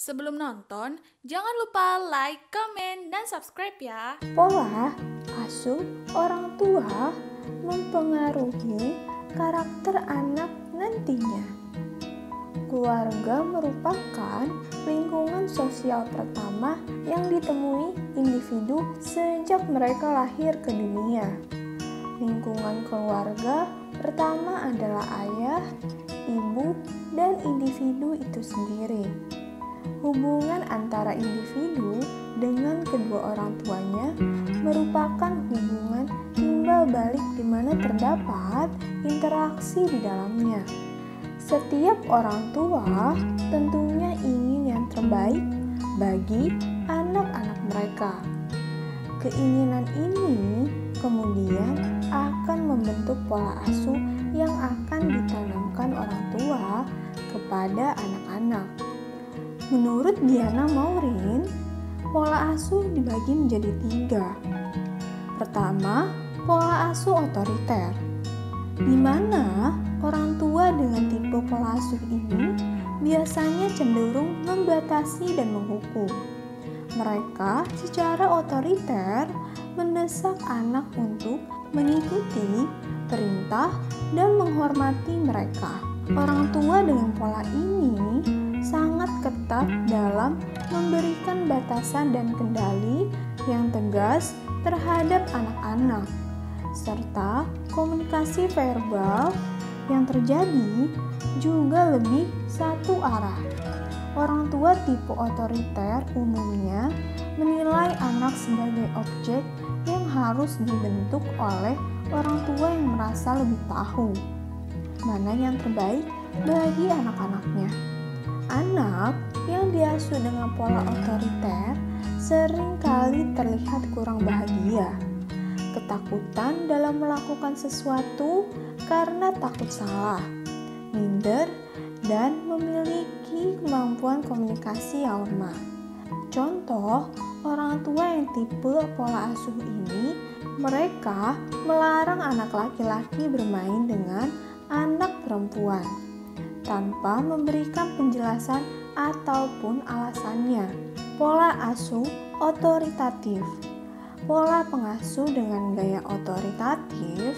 Sebelum nonton, jangan lupa like, komen, dan subscribe ya. Pola asuh orang tua mempengaruhi karakter anak nantinya. Keluarga merupakan lingkungan sosial pertama yang ditemui individu sejak mereka lahir ke dunia. Lingkungan keluarga pertama adalah ayah, ibu, dan individu itu sendiri. Hubungan antara individu dengan kedua orang tuanya merupakan hubungan timbal balik di mana terdapat interaksi di dalamnya. Setiap orang tua tentunya ingin yang terbaik bagi anak-anak mereka. Keinginan ini kemudian akan membentuk pola asuh yang akan ditanamkan orang tua kepada anak-anak. Menurut Diana Maureen, pola asuh dibagi menjadi 3. Pertama, pola asuh otoriter, di mana orang tua dengan tipe pola asuh ini biasanya cenderung membatasi dan menghukum. Mereka secara otoriter mendesak anak untuk mengikuti perintah dan menghormati mereka. Orang tua dengan pola ini sangat ketat dalam memberikan batasan dan kendali yang tegas terhadap anak-anak, serta komunikasi verbal yang terjadi juga lebih satu arah. Orang tua tipe otoriter umumnya menilai anak sebagai objek yang harus dibentuk oleh orang tua yang merasa lebih tahu mana yang terbaik bagi anak-anaknya. Anak yang diasuh dengan pola otoriter seringkali terlihat kurang bahagia, ketakutan dalam melakukan sesuatu karena takut salah, minder, dan memiliki kemampuan komunikasi yang lemah. Contoh, orang tua yang tipe pola asuh ini, mereka melarang anak laki-laki bermain dengan anak perempuan tanpa memberikan penjelasan ataupun alasannya. Pola asuh otoritatif. Pola pengasuh dengan gaya otoritatif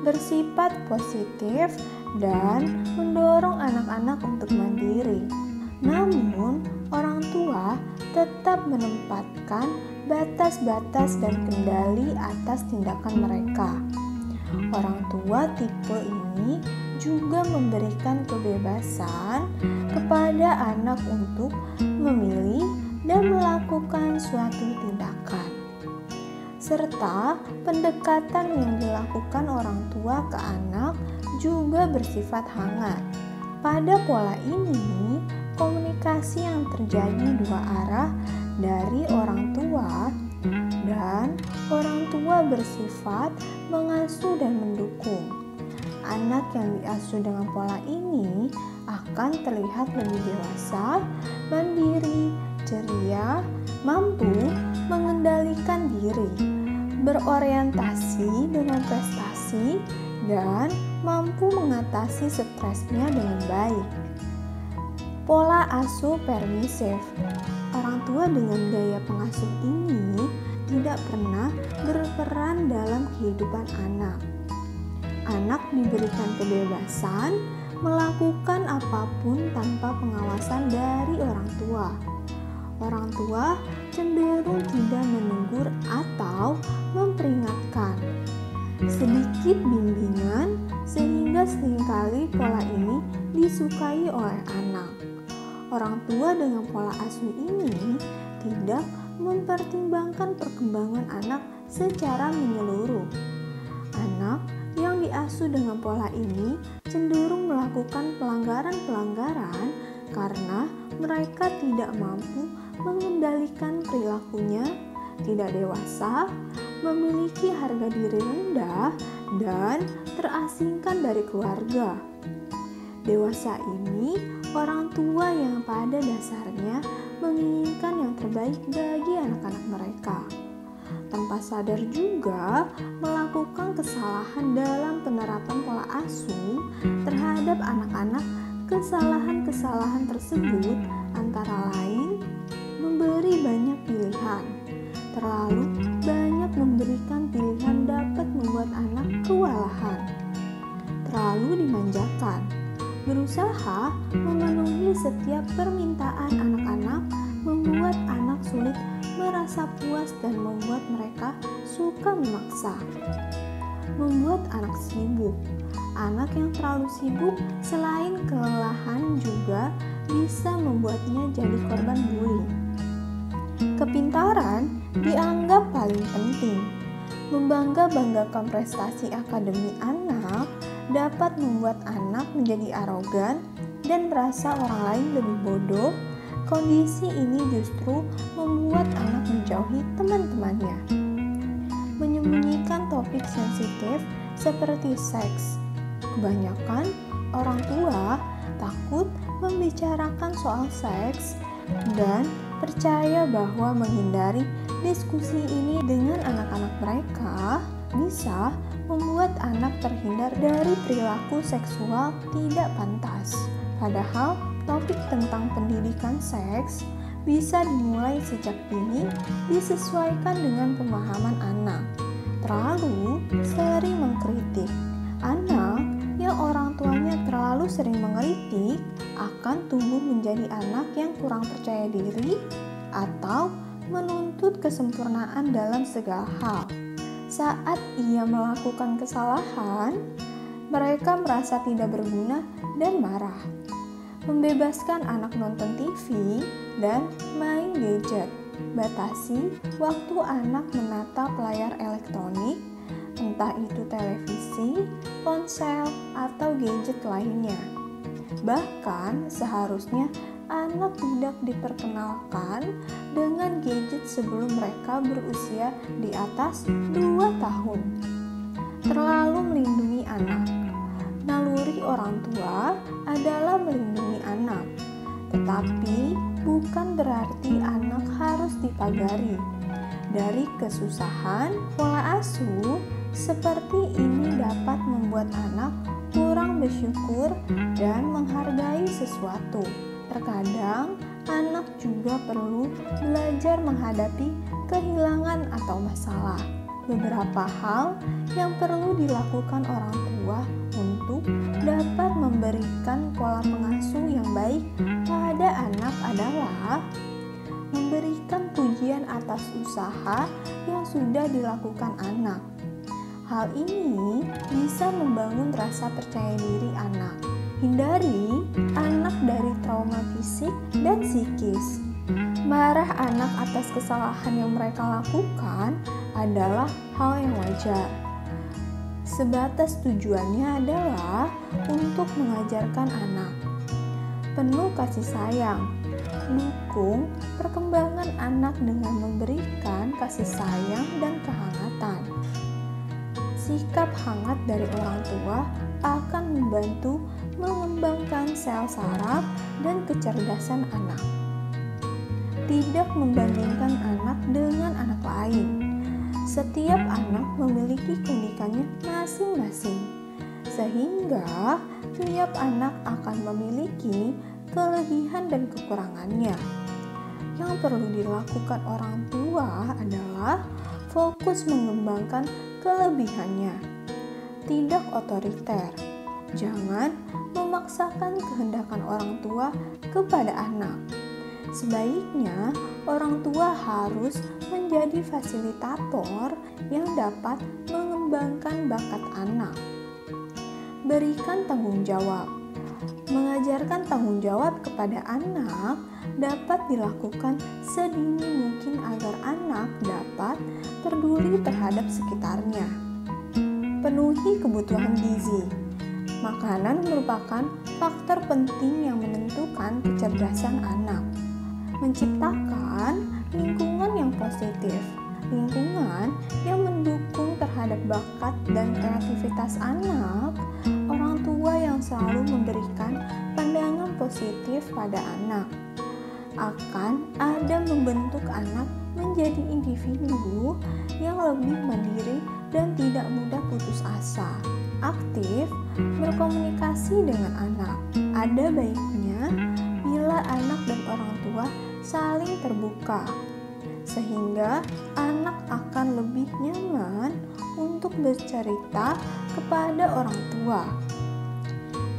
bersifat positif dan mendorong anak-anak untuk mandiri. Namun, orang tua tetap menempatkan batas-batas dan kendali atas tindakan mereka. Orang tua tipe ini juga memberikan kebebasan kepada anak untuk memilih dan melakukan suatu tindakan, serta pendekatan yang dilakukan orang tua ke anak juga bersifat hangat. Pada pola ini, komunikasi yang terjadi dua arah dari orang tua dan orang tua bersifat mengasuh dan mendukung. Anak yang diasuh dengan pola ini akan terlihat lebih dewasa, mandiri, ceria, mampu mengendalikan diri, berorientasi dengan prestasi, dan mampu mengatasi stresnya dengan baik. Pola asuh permisif. Orang tua dengan gaya pengasuh ini tidak pernah berperan dalam kehidupan anak. Anak diberikan kebebasan melakukan apapun tanpa pengawasan dari orang tua. Orang tua cenderung tidak menegur atau memperingatkan. Sedikit bimbingan sehingga seringkali pola ini disukai oleh anak. Orang tua dengan pola asuh ini tidak mempertimbangkan perkembangan anak secara menyeluruh. Anak yang diasuh dengan pola ini cenderung melakukan pelanggaran-pelanggaran karena mereka tidak mampu mengendalikan perilakunya, tidak dewasa, memiliki harga diri rendah, dan terasingkan dari keluarga. Dewasa ini orang tua yang pada dasarnya menginginkan yang terbaik bagi anak-anak mereka. Tanpa sadar juga melakukan kesalahan dalam penerapan pola asuh terhadap anak-anak Kesalahan-kesalahan tersebut antara lain memberi banyak pilihan. Terlalu banyak memberikan pilihan dapat membuat anak kewalahan. Terlalu dimanjakan, berusaha memenuhi setiap permintaan anak-anak membuat anak sulit merasa puas dan membuat mereka suka memaksa. Membuat anak sibuk. Anak yang terlalu sibuk selain kelelahan juga bisa membuatnya jadi korban bullying. Kepintaran dianggap paling penting. Membangga-banggakan prestasi akademik anak dapat membuat anak menjadi arogan dan merasa orang lain lebih bodoh. Kondisi ini justru membuat anak menjauhi teman-temannya. Menyembunyikan topik sensitif seperti seks. Kebanyakan orang tua takut membicarakan soal seks dan percaya bahwa menghindari diskusi ini dengan anak-anak mereka bisa membuat anak terhindar dari perilaku seksual tidak pantas. Padahal topik tentang pendidikan seks bisa dimulai sejak dini, disesuaikan dengan pemahaman anak. Terlalu sering mengkritik. Anak yang orang tuanya terlalu sering mengkritik akan tumbuh menjadi anak yang kurang percaya diri atau menuntut kesempurnaan dalam segala hal. Saat ia melakukan kesalahan, mereka merasa tidak berguna dan marah. Membebaskan anak nonton TV dan main gadget. Batasi waktu anak menatap layar elektronik, entah itu televisi, ponsel, atau gadget lainnya. Bahkan seharusnya anak tidak diperkenalkan dengan gadget sebelum mereka berusia di atas 2 tahun. Terlalu melindungi anak. Naluri orang tua adalah melindungi anak, tetapi bukan berarti anak harus dipagari. Dari kesusahan, pola asuh seperti ini dapat membuat anak kurang bersyukur dan menghargai sesuatu. Terkadang, anak juga perlu belajar menghadapi kehilangan atau masalah. Beberapa hal yang perlu dilakukan orang tua untuk dapat memberikan pola pengasuh yang baik pada anak adalah memberikan pujian atas usaha yang sudah dilakukan anak. Hal ini bisa membangun rasa percaya diri anak. Hindari anak dari trauma fisik dan psikis. Marah anak atas kesalahan yang mereka lakukan adalah hal yang wajar. Sebatas tujuannya adalah untuk mengajarkan anak. Penuh kasih sayang. Dukung perkembangan anak dengan memberikan kasih sayang dan kehangatan. Sikap hangat dari orang tua akan membantu mengembangkan sel saraf dan kecerdasan anak. Tidak membandingkan anak dengan anak lain. Setiap anak memiliki keunikannya masing-masing, sehingga tiap anak akan memiliki kelebihan dan kekurangannya. Yang perlu dilakukan orang tua adalah fokus mengembangkan kelebihannya, tidak otoriter. Jangan memaksakan kehendakan orang tua kepada anak. Sebaiknya, orang tua harus menjadi fasilitator yang dapat mengembangkan bakat anak. Berikan tanggung jawab. Mengajarkan tanggung jawab kepada anak dapat dilakukan sedini mungkin agar anak dapat peduli terhadap sekitarnya. Penuhi kebutuhan gizi. Makanan merupakan faktor penting yang menentukan kecerdasan anak. Menciptakan lingkungan yang positif, lingkungan yang mendukung terhadap bakat dan kreativitas anak. Orang tua yang selalu memberikan pandangan positif pada anak akan ada membentuk anak menjadi individu yang lebih mandiri dan tidak mudah putus asa. aktif berkomunikasi dengan anak. Ada baiknya bila anak dan orang tua saling terbuka, sehingga anak akan lebih nyaman untuk bercerita kepada orang tua.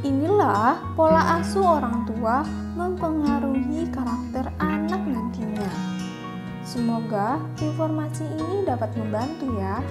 Inilah pola asuh orang tua mempengaruhi karakter anak nantinya. Semoga informasi ini dapat membantu ya.